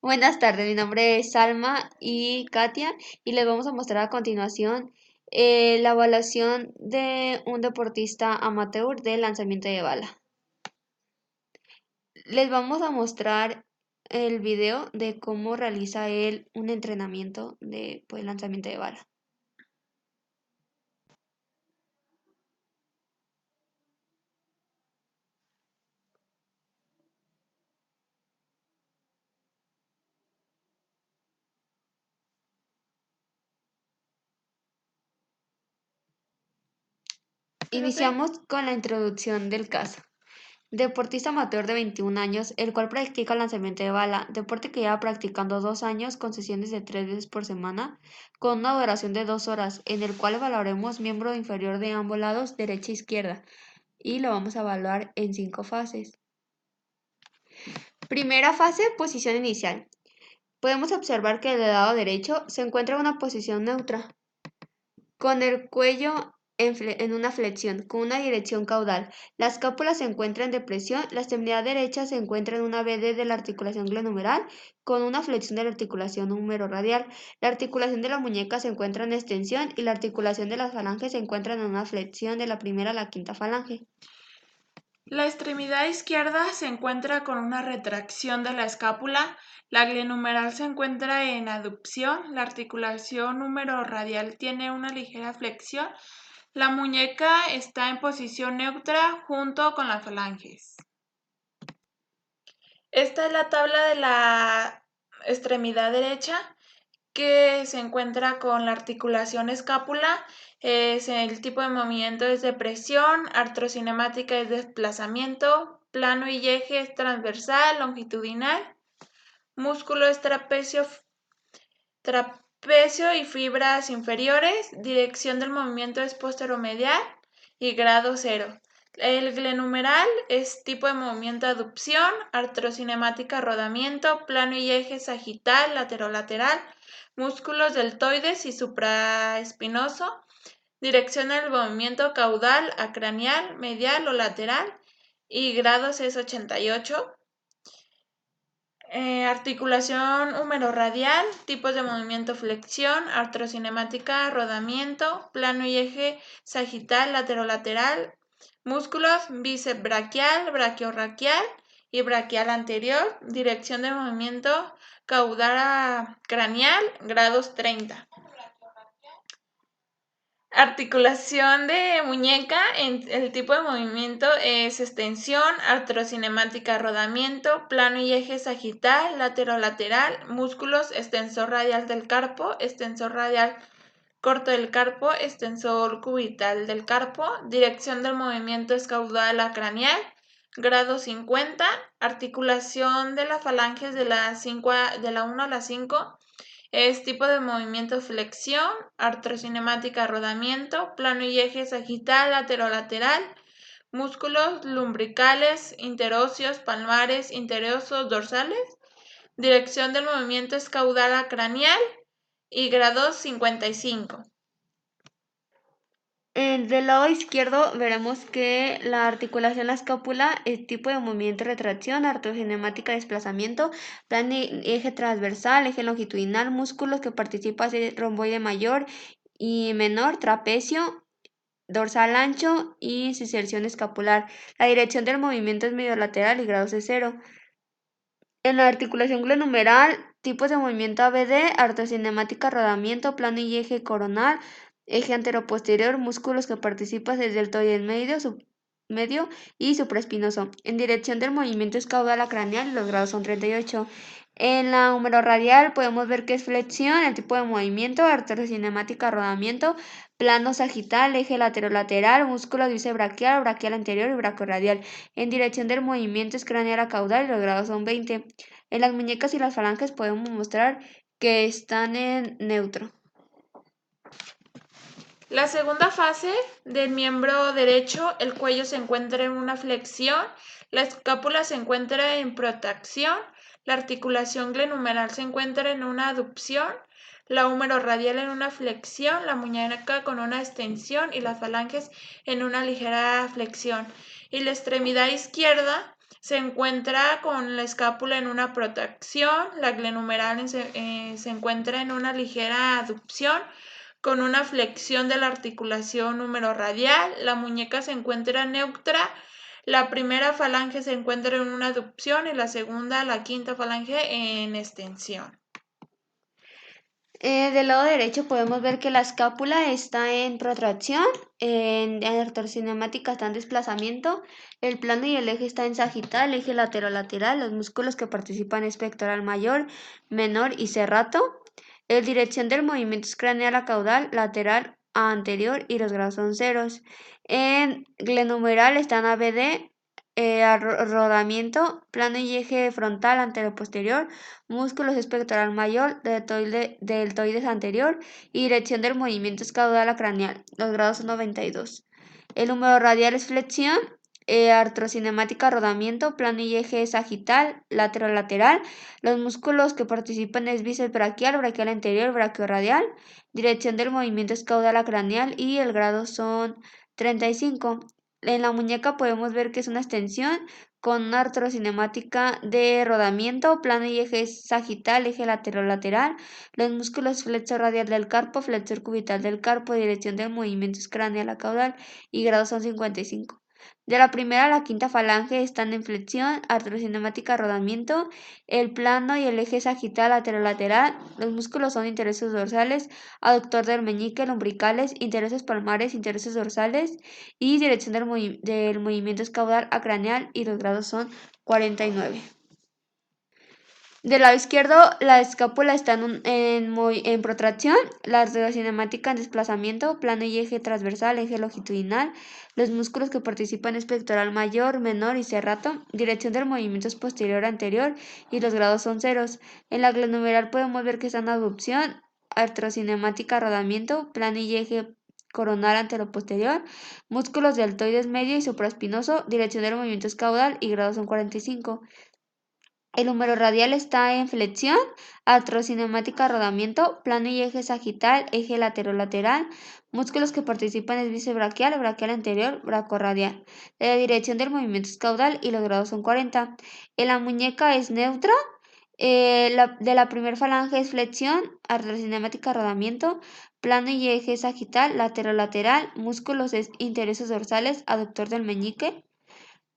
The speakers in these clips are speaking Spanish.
Buenas tardes, mi nombre es Salma y Katia y les vamos a mostrar a continuación la evaluación de un deportista amateur de lanzamiento de bala. Les vamos a mostrar el video de cómo realiza él un entrenamiento de lanzamiento de bala. Iniciamos con la introducción del caso. Deportista amateur de 21 años, el cual practica el lanzamiento de bala, deporte que lleva practicando 2 años con sesiones de 3 veces por semana, con una duración de 2 horas, en el cual evaluaremos miembro inferior de ambos lados, derecha e izquierda, y lo vamos a evaluar en 5 fases. Primera fase, posición inicial. Podemos observar que el lado derecho se encuentra en una posición neutra, con el cuello en una flexión, con una dirección caudal. La escápula se encuentra en depresión, la extremidad derecha se encuentra en una BD de la articulación glenohumeral, con una flexión de la articulación húmero-radial. La articulación de la muñeca se encuentra en extensión y la articulación de las falanges se encuentra en una flexión de la primera a la quinta falange. La extremidad izquierda se encuentra con una retracción de la escápula, la glenohumeral se encuentra en aducción, la articulación húmero-radial tiene una ligera flexión, la muñeca está en posición neutra junto con las falanges. Esta es la tabla de la extremidad derecha que se encuentra con la articulación escápula. El tipo de movimiento es de presión, artrocinemática es desplazamiento, plano y eje es transversal, longitudinal, músculo es trapecio y fibras inferiores, dirección del movimiento es posteromedial y grado 0. El glenohumeral es tipo de movimiento aducción, artrocinemática rodamiento, plano y eje sagital, lateral, músculos deltoides y supraespinoso, dirección del movimiento caudal, acraneal, medial o lateral y grados es 88. Articulación húmero-radial, tipos de movimiento flexión, artrocinemática, rodamiento, plano y eje sagital, lateral, músculos bíceps braquial, braquiorraquial y braquial anterior, dirección de movimiento caudal craneal, grados 30. Articulación de muñeca, el tipo de movimiento es extensión, artrocinemática, rodamiento, plano y eje sagital, lateral, músculos, extensor radial del carpo, extensor radial corto del carpo, extensor cubital del carpo, dirección del movimiento es caudal acraneal, grado 50, articulación de las falanges de la 1 a la 5, es tipo de movimiento flexión, artrocinemática rodamiento, plano y eje sagital, lateral, músculos lumbricales, interóseos, palmares, interosos, dorsales, dirección del movimiento es caudal acraneal y grado 55. Del lado izquierdo veremos que la articulación de la escápula es tipo de movimiento retracción, artrocinemática desplazamiento, plan eje transversal, eje longitudinal, músculos que participan es romboide mayor y menor, trapecio, dorsal ancho y inserción escapular. La dirección del movimiento es medio lateral y grados de 0. En la articulación glenohumeral, tipos de movimiento ABD, artrocinemática, rodamiento, plano y eje coronal, eje anteroposterior, músculos que participan desde el deltoides medio y supraespinoso. En dirección del movimiento es caudal craneal y los grados son 38. En la humerorradial podemos ver que es flexión, el tipo de movimiento, artrocinemática, rodamiento, plano sagital, eje lateral, músculo braquial, braquial anterior y brachiorradial. En dirección del movimiento es craneal a caudal y los grados son 20. En las muñecas y las falanges podemos mostrar que están en neutro. La segunda fase del miembro derecho, el cuello se encuentra en una flexión, la escápula se encuentra en protracción, la articulación glenohumeral se encuentra en una aducción, la húmero-radial en una flexión, la muñeca con una extensión y las falanges en una ligera flexión. Y la extremidad izquierda se encuentra con la escápula en una protracción, la glenohumeral se encuentra en una ligera aducción con una flexión de la articulación húmero-radial, la muñeca se encuentra neutra, la primera falange se encuentra en una aducción y la segunda, la quinta falange en extensión. Del lado derecho podemos ver que la escápula está en protracción, en artrocinemática está en desplazamiento, el plano y el eje está en sagital, eje lateral-lateral, los músculos que participan es pectoral mayor, menor y serrato. La dirección del movimiento es craneal a caudal, lateral a anterior y los grados son ceros. En glenohumeral están ABD, rodamiento, plano y eje frontal anteroposterior, músculos es pectoral mayor, deltoides anterior y dirección del movimiento es caudal a craneal. Los grados son 92. El húmero radial es flexión, artrocinemática rodamiento, plano y eje sagital, lateral. Los músculos que participan es bíceps braquial, braquial anterior, braquiorradial. Dirección del movimiento es caudal a craneal y el grado son 35. En la muñeca podemos ver que es una extensión con una artrocinemática de rodamiento, plano y eje sagital, eje lateral. Los músculos flexor radial del carpo, flexor cubital del carpo, dirección del movimiento es craneal a caudal y grados son 55. De la primera a la quinta falange están en flexión, artrocinemática rodamiento, el plano y el eje sagital lateral. Los músculos son intereses dorsales, aductor del meñique, lumbricales, intereses palmares, intereses dorsales y dirección del movimiento es caudal a craneal y los grados son 49. Del lado izquierdo, la escápula está en protracción, la arteriocinemática en desplazamiento, plano y eje transversal, eje longitudinal. Los músculos que participan es pectoral mayor, menor y serrato. Dirección del movimiento es posterior anterior y los grados son ceros. En la glenohumeral podemos ver que está en aducción, artrocinemática rodamiento, plano y eje coronal anteroposterior, músculos deltoides medio y supraespinoso, dirección del movimiento es caudal y grados son 45. El húmero radial está en flexión, artrocinemática rodamiento, plano y eje sagital, eje lateral. Músculos que participan es bíceps braquial, braquial anterior, braquiorradial. La dirección del movimiento es caudal y los grados son 40. En la muñeca es neutra. De la primera falange es flexión, artrocinemática rodamiento, plano y eje sagital, lateral. Músculos es intereses dorsales, aductor del meñique.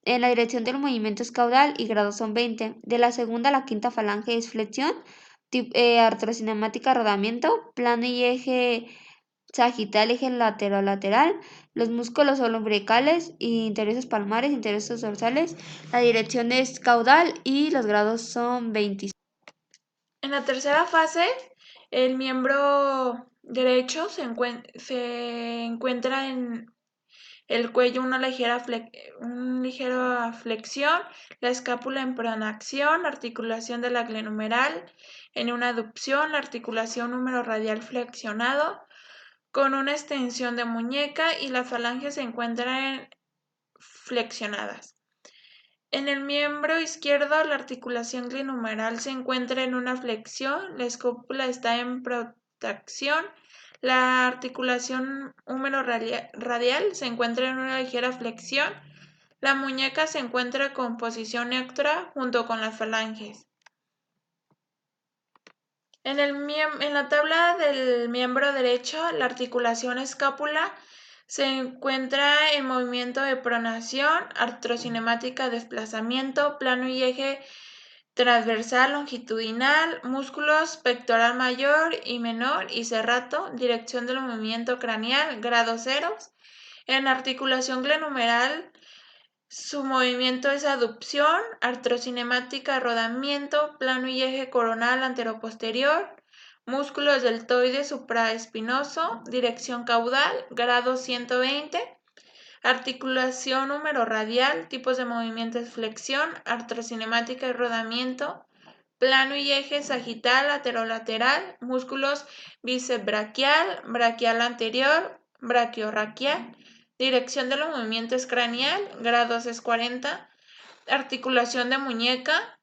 En la dirección del movimiento es caudal y grados son 20. De la segunda a la quinta falange es flexión, artrocinemática rodamiento, plano y eje sagital, eje lateral. Los músculos son lumbricales y intereses palmares, intereses dorsales. La dirección es caudal y los grados son 25. En la tercera fase, el miembro derecho se encuentra en el cuello una ligera flexión, la escápula en pronación, articulación de la glenohumeral en una aducción, la articulación húmero radial flexionado con una extensión de muñeca y las falanges se encuentran flexionadas. En el miembro izquierdo, la articulación glenohumeral se encuentra en una flexión, la escápula está en protracción, la articulación húmero radial se encuentra en una ligera flexión, la muñeca se encuentra con posición neutra junto con las falanges. En la tabla del miembro derecho, la articulación escápula se encuentra en movimiento de pronación, artrocinemática, desplazamiento, plano y eje transversal, longitudinal, músculos pectoral mayor y menor y serrato, dirección del movimiento craneal, grados ceros. En articulación glenohumeral, su movimiento es aducción, artrocinemática, rodamiento, plano y eje coronal anteroposterior, músculos deltoides supraespinoso, dirección caudal, grado 120, articulación húmero radial, tipos de movimientos flexión, artrocinemática y rodamiento, plano y eje sagital, lateral, músculos bíceps braquial, braquial anterior, braquiorraquial, dirección de los movimientos craneal, grados es 40, articulación de muñeca,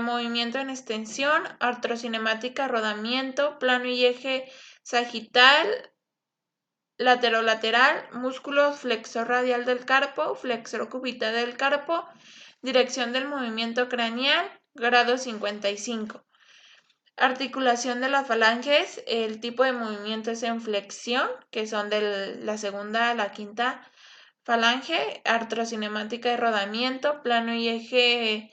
movimiento en extensión, artrocinemática, rodamiento, plano y eje sagital, lateral, músculos flexor radial del carpo, flexor cubital del carpo, Dirección del movimiento craneal, grado 55. Articulación de las falanges, el tipo de movimiento es en flexión, que son de la segunda a la quinta falange, artrocinemática y rodamiento, plano y eje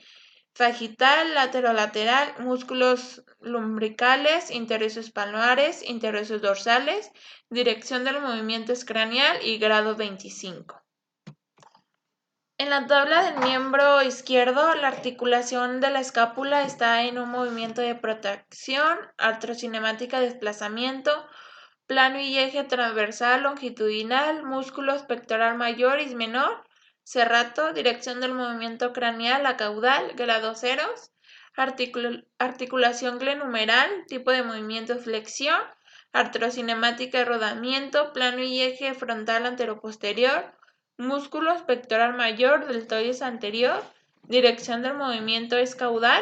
sagital, lateral, músculos lumbricales, interiosos palmares, interiosos dorsales, dirección del movimiento es craneal y grado 25. En la tabla del miembro izquierdo, la articulación de la escápula está en un movimiento de protracción, artrocinemática, desplazamiento, plano y eje transversal, longitudinal, músculos pectoral mayor y menor, serrato, dirección del movimiento craneal a caudal, grado ceros, articulación glenumeral, tipo de movimiento flexión, artrocinemática y rodamiento, plano y eje frontal anteroposterior, músculos pectoral mayor, deltoides anterior, dirección del movimiento es caudal,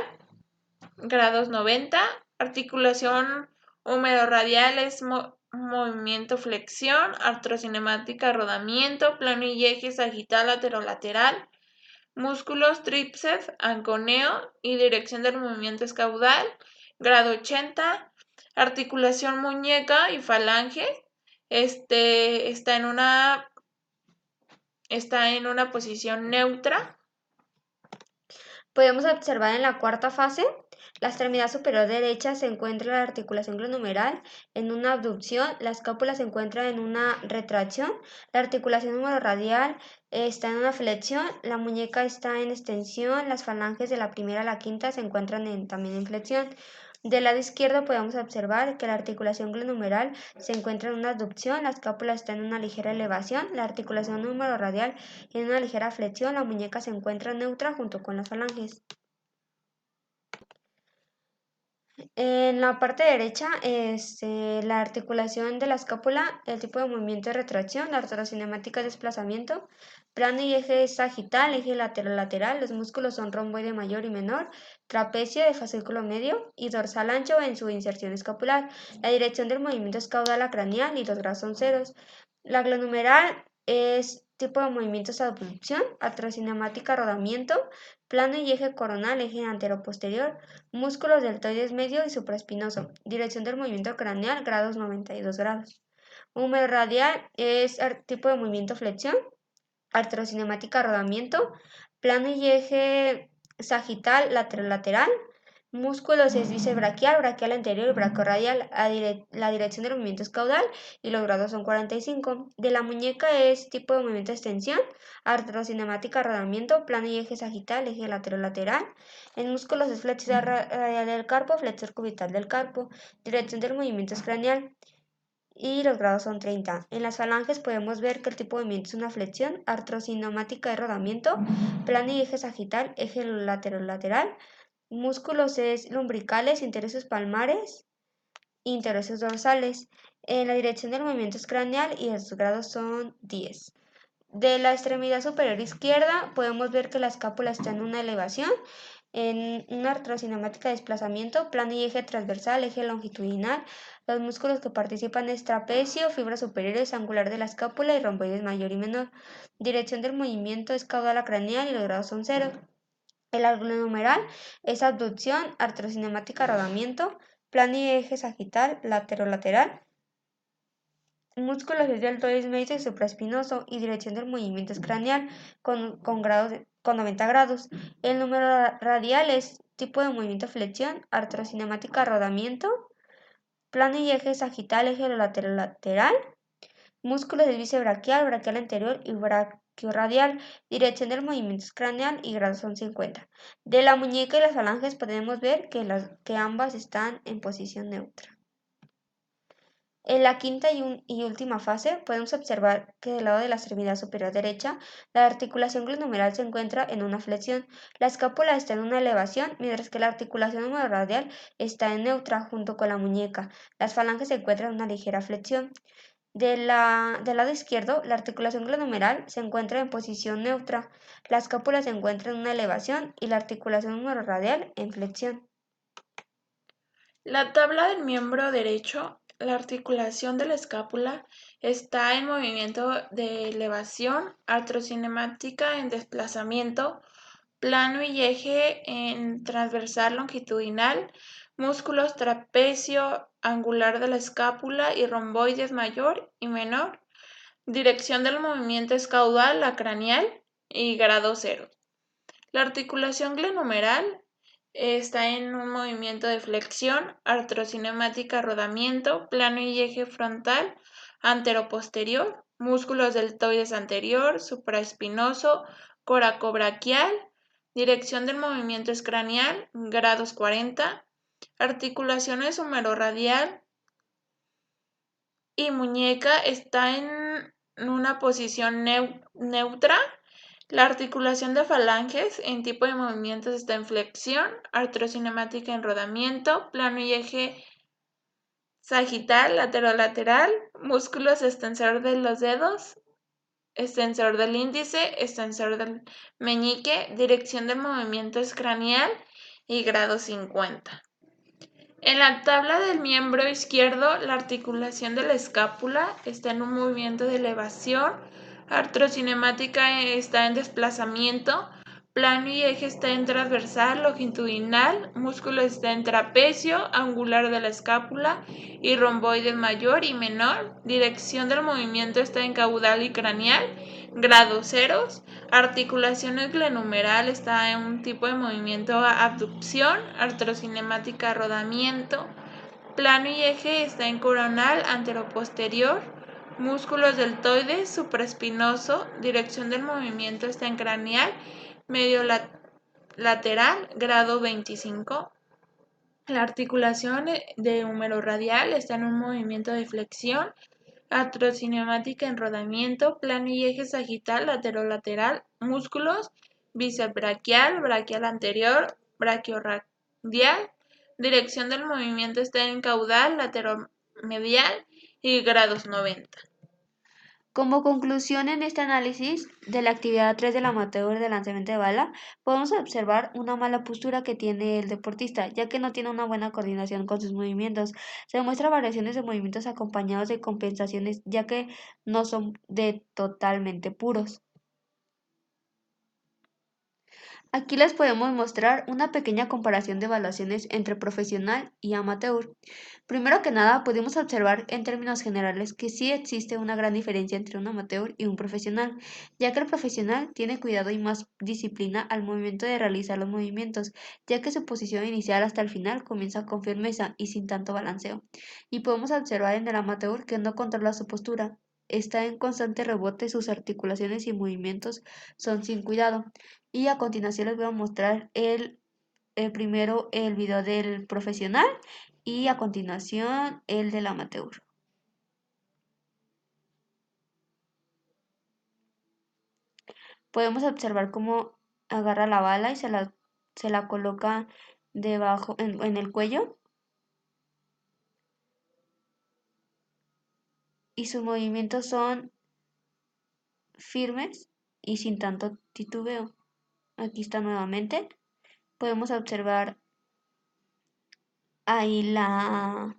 grados 90, articulación húmero-radial es movimiento flexión, artrocinemática rodamiento, plano y eje sagital lateral, músculos tríceps, anconeo y dirección del movimiento es caudal, grado 80, articulación muñeca y falange, está en una posición neutra. Podemos observar en la cuarta fase, la extremidad superior derecha se encuentra la articulación glenumeral en una abducción, la escápula se encuentra en una retracción, la articulación humororadial está en una flexión, la muñeca está en extensión, las falanges de la primera a la quinta se encuentran también en flexión. Del lado izquierdo podemos observar que la articulación glenumeral se encuentra en una abducción, la escápula está en una ligera elevación, la articulación humororadial en una ligera flexión, la muñeca se encuentra neutra junto con las falanges. En la parte derecha, la articulación de la escápula, el tipo de movimiento de retracción, la artrocinemática de desplazamiento, plano y eje sagital, eje lateral, los músculos son romboide mayor y menor, trapecio de fascículo medio y dorsal ancho en su inserción escapular. La dirección del movimiento es caudal acraneal y los grados son ceros. La glonumeral es tipo de movimiento de abducción, artrocinemática rodamiento, plano y eje coronal, eje anteroposterior, músculos deltoides medio y supraespinoso. Dirección del movimiento craneal, grados 92 grados. Húmero radial es tipo de movimiento flexión, artrocinemática rodamiento, plano y eje sagital lateral, músculos es bisebraquial, braquial anterior y brachiorradial. La dirección del movimiento es caudal y los grados son 45. De la muñeca es tipo de movimiento de extensión, artrocinemática rodamiento, plano y eje sagital, eje lateral. En músculos es flexor radial del carpo, flexor cubital del carpo. Dirección del movimiento es craneal y los grados son 30. En las falanges podemos ver que el tipo de movimiento es una flexión, artrocinemática de rodamiento, plano y eje sagital, eje lateral. Músculos es lumbricales, interiosos palmares, interiosos dorsales. En la dirección del movimiento es craneal y los grados son 10. De la extremidad superior izquierda podemos ver que la escápula está en una elevación, en una artrocinemática de desplazamiento, plano y eje transversal, eje longitudinal. Los músculos que participan es trapecio, fibras superiores, angular de la escápula y romboides mayor y menor. Dirección del movimiento es caudal acraneal y los grados son 0. El ángulo numeral es abducción, artrocinemática rodamiento, plano y eje sagital, lateral. Músculos es deltoides medio y supraespinoso y dirección del movimiento es craneal con 90 grados. El número radial es tipo de movimiento flexión, artrocinemática rodamiento, plano y eje sagital, eje lateral. Músculos del bíceps braquial anterior y brachiorradial. Dirección del movimiento es craneal y grados son 50. De la muñeca y las falanges podemos ver que ambas están en posición neutra. En la quinta y última fase podemos observar que del lado de la extremidad superior derecha la articulación glenumeral se encuentra en una flexión, la escápula está en una elevación, mientras que la articulación humororadial está en neutra junto con la muñeca. Las falanges se encuentran en una ligera flexión. Del lado izquierdo, la articulación glenumeral se encuentra en posición neutra, la escápula se encuentra en una elevación y la articulación humororadial en flexión. La tabla del miembro derecho, la articulación de la escápula está en movimiento de elevación, artrocinemática en desplazamiento, plano y eje en transversal longitudinal, músculos trapecio, angular de la escápula y romboides mayor y menor. Dirección del movimiento es caudal, la craneal y grado 0. La articulación glenohumeral está en un movimiento de flexión, artrocinemática, rodamiento, plano y eje frontal, anteroposterior, músculos deltoides anterior, supraespinoso, coracobraquial. Dirección del movimiento es craneal, grados 40. Articulaciones humerorradial y muñeca está en una posición neutra. La articulación de falanges en tipo de movimientos está en flexión, artrocinemática en rodamiento, plano y eje sagital, lateral, músculos extensor de los dedos, extensor del índice, extensor del meñique, dirección del movimiento es craneal y grado 50. En la tabla del miembro izquierdo, la articulación de la escápula está en un movimiento de elevación, artrocinemática está en desplazamiento, plano y eje está en transversal, longitudinal, músculo está en trapecio, angular de la escápula y romboides mayor y menor, dirección del movimiento está en caudal y craneal, grado ceros, articulaciones glenohumeral está en un tipo de movimiento abducción, artrocinemática rodamiento, plano y eje está en coronal anteroposterior, músculos deltoides supraespinoso, dirección del movimiento está en craneal, medio lateral, grado 25. La articulación de humerorradial está en un movimiento de flexión, artrocinemática en rodamiento, plano y eje sagital, lateral, músculos, bíceps braquial, braquial anterior, brachiorradial. Dirección del movimiento está en caudal, lateromedial y grados 90. Como conclusión en este análisis de la actividad 3 del amateur de lanzamiento de bala, podemos observar una mala postura que tiene el deportista, ya que no tiene una buena coordinación con sus movimientos. Se demuestra variaciones de movimientos acompañados de compensaciones, ya que no son de totalmente puros. Aquí les podemos mostrar una pequeña comparación de evaluaciones entre profesional y amateur. Primero que nada, podemos observar en términos generales que sí existe una gran diferencia entre un amateur y un profesional, ya que el profesional tiene cuidado y más disciplina al momento de realizar los movimientos, ya que su posición inicial hasta el final comienza con firmeza y sin tanto balanceo. Y podemos observar en el amateur que no controla su postura, está en constante rebote, sus articulaciones y movimientos son sin cuidado. Y a continuación les voy a mostrar primero el video del profesional y a continuación el del amateur. Podemos observar cómo agarra la bala y se la coloca debajo en el cuello y sus movimientos son firmes y sin tanto titubeo. Aquí está nuevamente. Podemos observar ahí la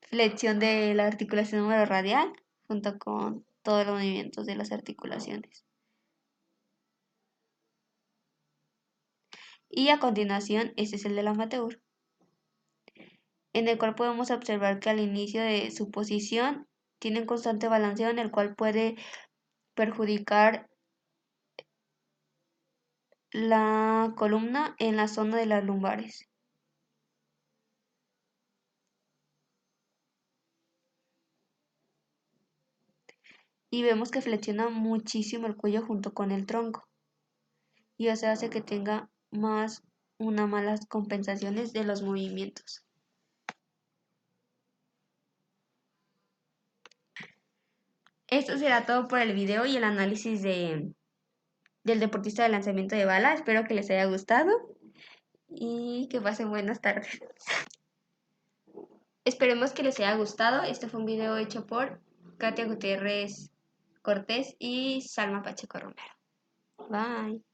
flexión de la articulación radial junto con todos los movimientos de las articulaciones. Y a continuación, este es el del amateur, en el cual podemos observar que al inicio de su posición tiene un constante balanceo en el cual puede perjudicar la columna en la zona de las lumbares. Y vemos que flexiona muchísimo el cuello junto con el tronco. Y eso hace que tenga unas malas compensaciones de los movimientos. Esto será todo por el video y el análisis del deportista de lanzamiento de bala. Espero que les haya gustado y que pasen buenas tardes. Esperemos que les haya gustado. Este fue un video hecho por Katia Gutiérrez Cortés y Salma Pacheco Romero. Bye.